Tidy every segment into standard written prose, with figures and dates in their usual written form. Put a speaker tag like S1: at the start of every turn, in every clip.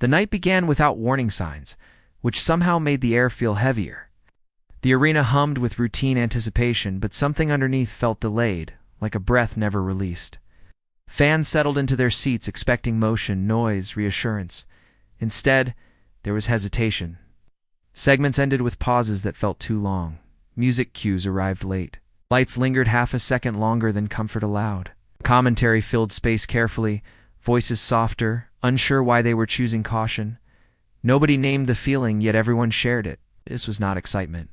S1: The night began without warning signs, which somehow made the air feel heavier. The arena hummed with routine anticipation, but something underneath felt delayed, like a breath never released. Fans settled into their seats expecting motion, noise, reassurance. Instead, there was hesitation. Segments ended with pauses that felt too long. Music cues arrived late. Lights lingered half a second longer than comfort allowed. Commentary filled space carefully, voices softer, unsure why they were choosing caution. Nobody named the feeling, yet everyone shared it. This was not excitement.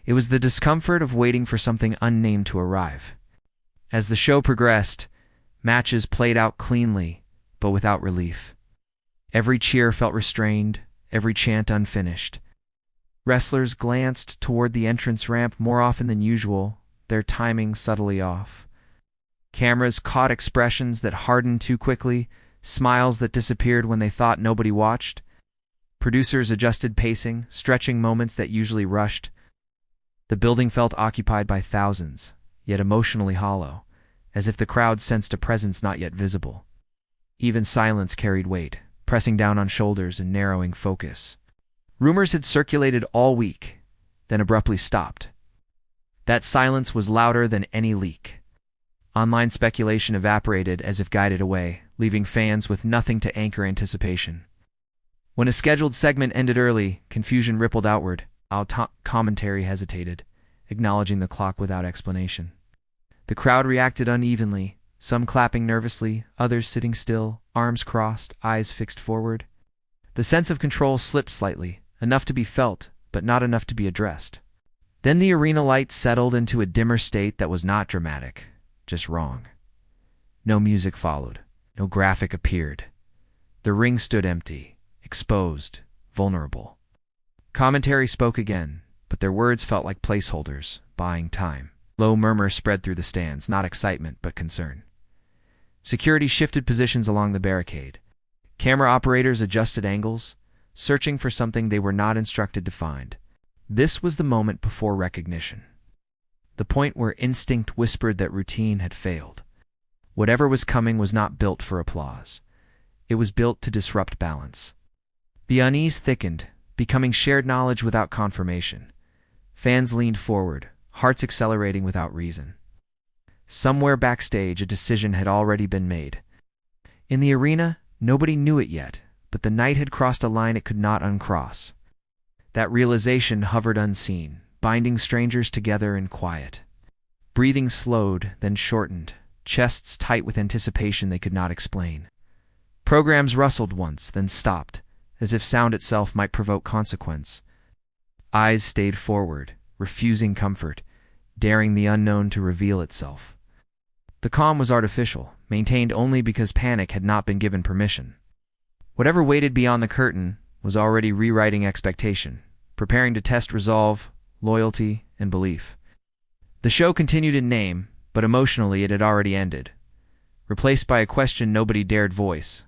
S1: It was the discomfort of waiting for something unnamed to arrive. As the show progressed, matches played out cleanly, but without relief. Every cheer felt restrained, every chant unfinished. Wrestlers glanced toward the entrance ramp more often than usual, their timing subtly off. Cameras caught expressions that hardened too quickly, smiles that disappeared when they thought nobody watched. Producers adjusted pacing, stretching moments that usually rushed. The building felt occupied by thousands, yet emotionally hollow, as if the crowd sensed a presence not yet visible. Even silence carried weight, pressing down on shoulders and narrowing focus. Rumors had circulated all week, then abruptly stopped. That silence was louder than any leak. Online speculation evaporated as if guided away, leaving fans with nothing to anchor anticipation. When a scheduled segment ended early, confusion rippled outward. Commentary hesitated, acknowledging the clock without explanation. The crowd reacted unevenly, some clapping nervously, others sitting still, arms crossed, eyes fixed forward. The sense of control slipped slightly, enough to be felt, but not enough to be addressed. Then the arena light settled into a dimmer state that was not dramatic, just wrong. No music followed, no graphic appeared. The ring stood empty, exposed, vulnerable. Commentary spoke again, but their words felt like placeholders, buying time. Low murmur spread through the stands, not excitement, but concern. Security shifted positions along the barricade. Camera operators adjusted angles, searching for something they were not instructed to find. This was the moment before recognition. The point where instinct whispered that routine had failed. Whatever was coming was not built for applause. It was built to disrupt balance. The unease thickened, becoming shared knowledge without confirmation. Fans leaned forward, hearts accelerating without reason. Somewhere backstage, a decision had already been made. In the arena, nobody knew it yet, but the night had crossed a line it could not uncross. That realization hovered unseen, binding strangers together in quiet. Breathing slowed, then shortened, chests tight with anticipation they could not explain. Programs rustled once, then stopped, as if sound itself might provoke consequence. Eyes stayed forward, refusing comfort, daring the unknown to reveal itself. The calm was artificial, maintained only because panic had not been given permission. Whatever waited beyond the curtain was already rewriting expectation, preparing to test resolve, loyalty, and belief. The show continued in name, but emotionally it had already ended, replaced by a question nobody dared voice,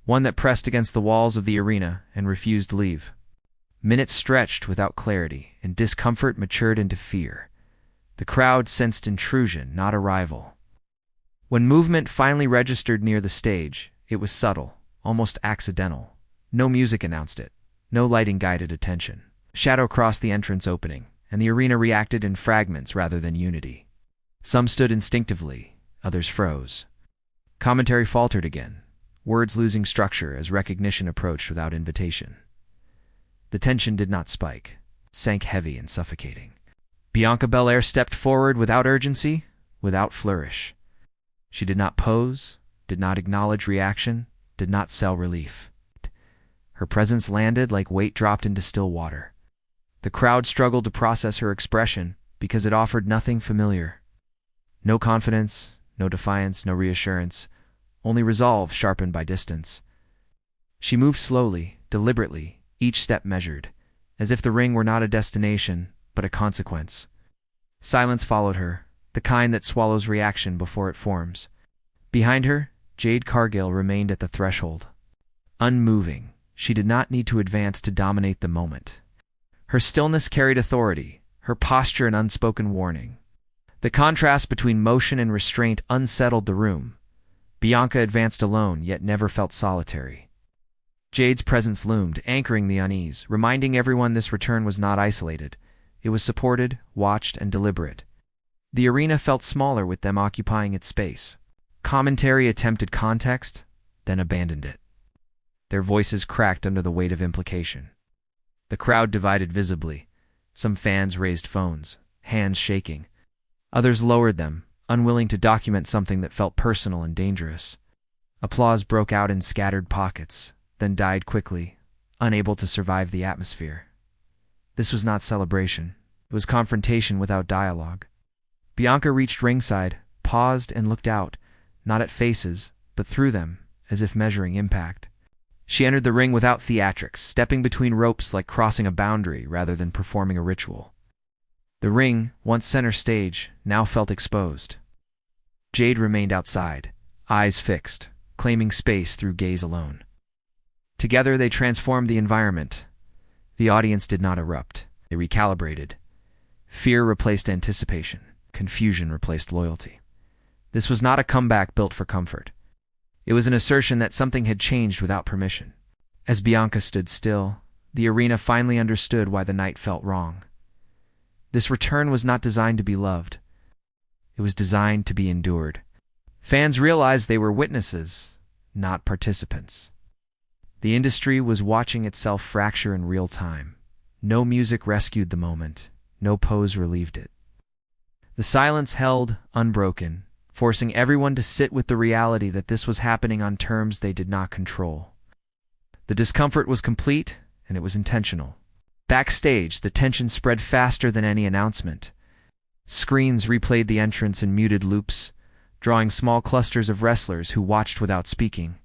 S1: one that pressed against the walls of the arena and refused leave. Minutes stretched without clarity, and discomfort matured into fear. The crowd sensed intrusion, not arrival. When movement finally registered near the stage, it was subtle, almost accidental. No music announced it. No lighting guided attention. Shadow crossed the entrance opening, and the arena reacted in fragments rather than unity. Some stood instinctively, others froze. Commentary faltered again, words losing structure as recognition approached without invitation. The tension did not spike, sank heavy and suffocating. Bianca Belair stepped forward without urgency, without flourish. She did not pose, did not acknowledge reaction, did not sell relief. Her presence landed like weight dropped into still water. The crowd struggled to process her expression because it offered nothing familiar. No confidence, no defiance, no reassurance, only resolve sharpened by distance. She moved slowly, deliberately, each step measured, as if the ring were not a destination, but a consequence. Silence followed her, the kind that swallows reaction before it forms. Behind her, Jade Cargill remained at the threshold. Unmoving, she did not need to advance to dominate the moment. Her stillness carried authority, her posture an unspoken warning. The contrast between motion and restraint unsettled the room. Bianca advanced alone, yet never felt solitary. Jade's presence loomed, anchoring the unease, reminding everyone this return was not isolated. It was supported, watched, and deliberate. The arena felt smaller with them occupying its space. Commentary attempted context, then abandoned it. Their voices cracked under the weight of implication. The crowd divided visibly. Some fans raised phones, hands shaking. Others lowered them, unwilling to document something that felt personal and dangerous. Applause broke out in scattered pockets, then died quickly, unable to survive the atmosphere. This was not celebration. It was confrontation without dialogue. Bianca reached ringside, paused, and looked out, not at faces, but through them, as if measuring impact. She entered the ring without theatrics, stepping between ropes like crossing a boundary rather than performing a ritual. The ring, once center stage, now felt exposed. Jade remained outside, eyes fixed, claiming space through gaze alone. Together they transformed the environment. The audience did not erupt. They recalibrated. Fear replaced anticipation. Confusion replaced loyalty. This was not a comeback built for comfort. It was an assertion that something had changed without permission. As Bianca stood still, the arena finally understood why the night felt wrong. This return was not designed to be loved. It was designed to be endured. Fans realized they were witnesses, not participants. The industry was watching itself fracture in real time. No music rescued the moment. No pose relieved it. The silence held, unbroken, forcing everyone to sit with the reality that this was happening on terms they did not control. The discomfort was complete, and it was intentional. Backstage, the tension spread faster than any announcement. Screens replayed the entrance in muted loops, drawing small clusters of wrestlers who watched without speaking.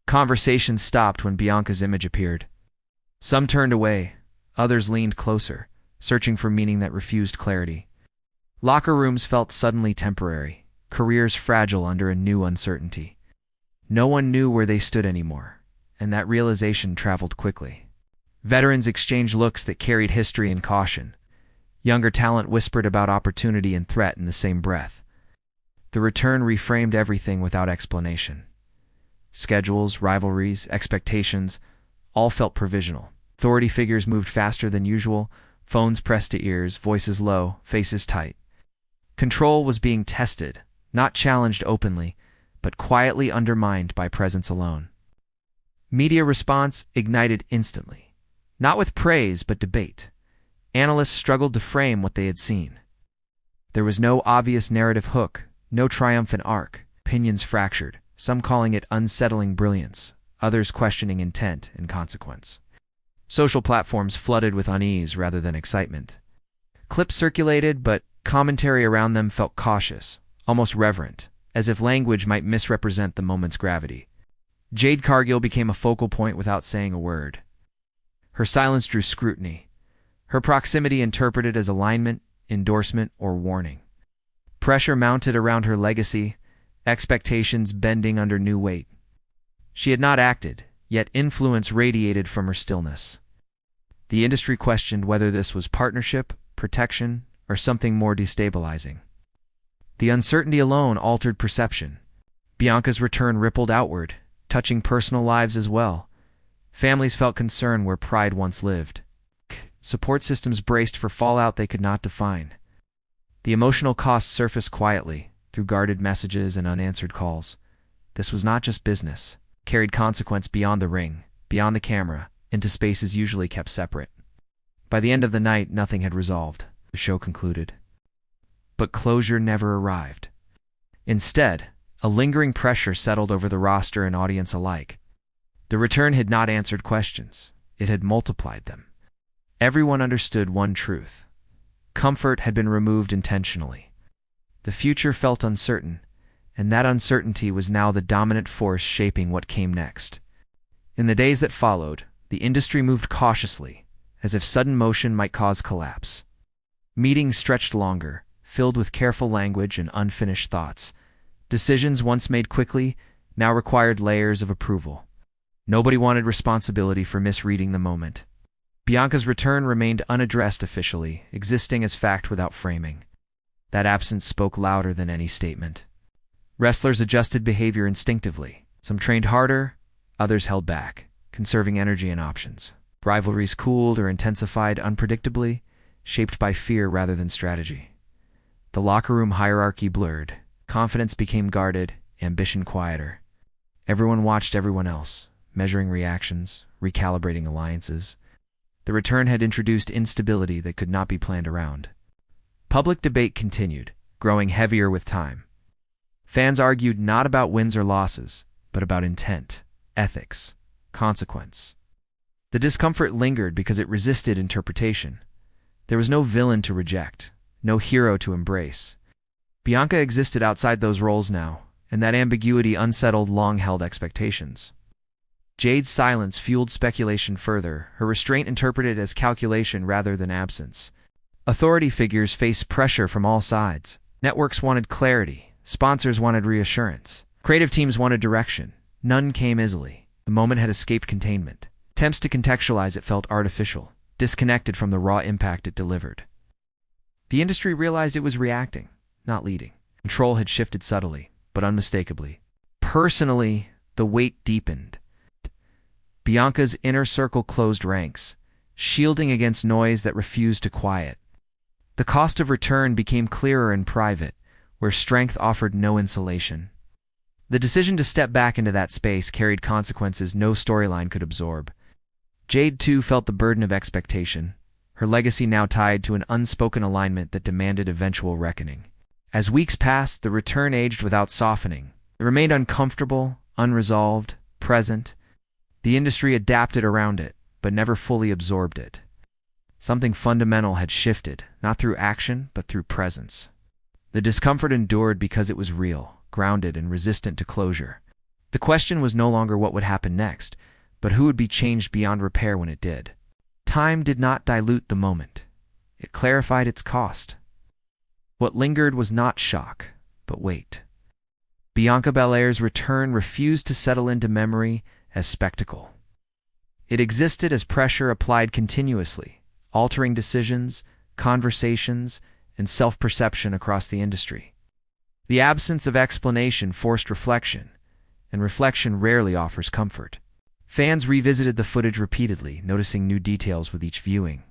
S1: Conversations stopped when Bianca's image appeared. Some turned away, others leaned closer, searching for meaning that refused clarity. Locker rooms felt suddenly temporary, careers fragile under a new uncertainty. No one knew where they stood anymore, and that realization traveled quickly. Veterans exchanged looks that carried history and caution. Younger talent whispered about opportunity and threat in the same breath. The return reframed everything without explanation. Schedules, rivalries, expectations, all felt provisional. Authority figures moved faster than usual, phones pressed to ears, voices low, faces tight. Control was being tested, not challenged openly, but quietly undermined by presence alone. Media response ignited instantly, not with praise but debate. Analysts struggled to frame what they had seen. There was no obvious narrative hook, no triumphant arc. Opinions fractured, some calling it unsettling brilliance, others questioning intent and consequence. Social platforms flooded with unease rather than excitement. Clips circulated, but commentary around them felt cautious, almost reverent, as if language might misrepresent the moment's gravity. Jade Cargill became a focal point without saying a word. Her silence drew scrutiny, her proximity interpreted as alignment, endorsement, or warning. Pressure mounted around her legacy, expectations bending under new weight. She had not acted, yet influence radiated from her stillness. The industry questioned whether this was partnership, protection, or something more destabilizing. The uncertainty alone altered perception. Bianca's return rippled outward, touching personal lives as well. Families felt concern where pride once lived. Support systems braced for fallout they could not define. The emotional costs surfaced quietly, through guarded messages and unanswered calls. This was not just business. It carried consequence beyond the ring, beyond the camera, into spaces usually kept separate. By the end of the night, nothing had resolved. The show concluded. But closure never arrived. Instead, a lingering pressure settled over the roster and audience alike. The return had not answered questions. It had multiplied them. Everyone understood one truth. Comfort had been removed intentionally. The future felt uncertain, and that uncertainty was now the dominant force shaping what came next. In the days that followed, the industry moved cautiously, as if sudden motion might cause collapse. Meetings stretched longer, filled with careful language and unfinished thoughts. Decisions once made quickly now required layers of approval. Nobody wanted responsibility for misreading the moment. Bianca's return remained unaddressed officially, existing as fact without framing. That absence spoke louder than any statement. Wrestlers adjusted behavior instinctively. Some trained harder, others held back, conserving energy and options. Rivalries cooled or intensified unpredictably, shaped by fear rather than strategy. The locker room hierarchy blurred. Confidence became guarded, ambition quieter. Everyone watched everyone else, measuring reactions, recalibrating alliances. The return had introduced instability that could not be planned around. Public debate continued, growing heavier with time. Fans argued not about wins or losses, but about intent, ethics, consequence. The discomfort lingered because it resisted interpretation. There was no villain to reject, no hero to embrace. Bianca existed outside those roles now, and that ambiguity unsettled long-held expectations. Jade's silence fueled speculation further, her restraint interpreted as calculation rather than absence. Authority figures faced pressure from all sides. Networks wanted clarity, sponsors wanted reassurance. Creative teams wanted direction. None came easily. The moment had escaped containment. Attempts to contextualize it felt artificial, disconnected from the raw impact it delivered. The industry realized it was reacting, not leading. Control had shifted subtly, but unmistakably. Personally, the weight deepened. Bianca's inner circle closed ranks, shielding against noise that refused to quiet. The cost of return became clearer in private, where strength offered no insulation. The decision to step back into that space carried consequences no storyline could absorb. Jade, too, felt the burden of expectation, her legacy now tied to an unspoken alignment that demanded eventual reckoning. As weeks passed, the return aged without softening. It remained uncomfortable, unresolved, present. The industry adapted around it, but never fully absorbed it. Something fundamental had shifted, not through action, but through presence. The discomfort endured because it was real, grounded, and resistant to closure. The question was no longer what would happen next, but who would be changed beyond repair when it did. Time did not dilute the moment. It clarified its cost. What lingered was not shock, but weight. Bianca Belair's return refused to settle into memory as spectacle. It existed as pressure applied continuously, altering decisions, conversations, and self-perception across the industry. The absence of explanation forced reflection, and reflection rarely offers comfort. Fans revisited the footage repeatedly, noticing new details with each viewing.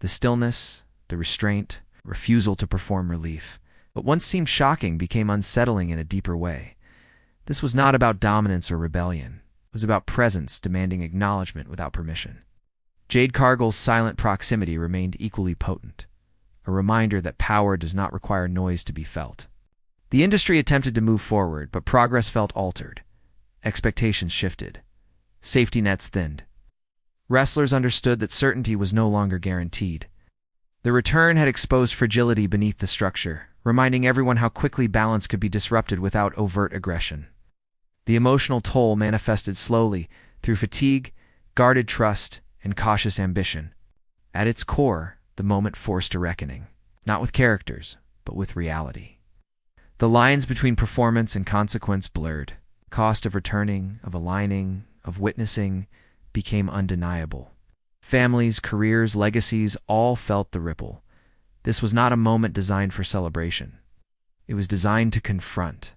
S1: The stillness, the restraint, refusal to perform relief. What once seemed shocking became unsettling in a deeper way. This was not about dominance or rebellion. It was about presence demanding acknowledgement without permission. Jade Cargill's silent proximity remained equally potent, a reminder that power does not require noise to be felt. The industry attempted to move forward, but progress felt altered. Expectations shifted. Safety nets thinned. Wrestlers understood that certainty was no longer guaranteed. The return had exposed fragility beneath the structure, reminding everyone how quickly balance could be disrupted without overt aggression. The emotional toll manifested slowly through fatigue, guarded trust, and cautious ambition. At its core, the moment forced a reckoning, not with characters, but with reality. The lines between performance and consequence blurred. The cost of returning, of aligning, of witnessing became undeniable. Families, careers, legacies all felt the ripple. This was not a moment designed for celebration. It was designed to confront.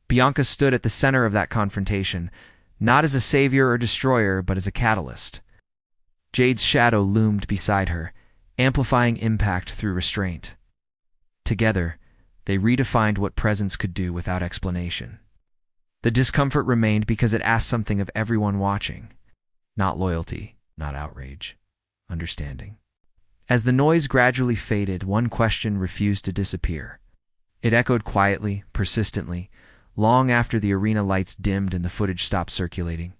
S1: Bianca stood at the center of that confrontation, not as a savior or destroyer, but as a catalyst. Jade's shadow loomed beside her, amplifying impact through restraint. Together, they redefined what presence could do without explanation. The discomfort remained because it asked something of everyone watching. Not loyalty, not outrage, understanding. As the noise gradually faded, one question refused to disappear. It echoed quietly, persistently, long after the arena lights dimmed and the footage stopped circulating.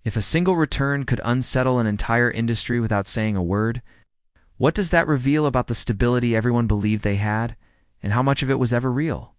S1: If a single return could unsettle an entire industry without saying a word, what does that reveal about the stability everyone believed they had, and how much of it was ever real?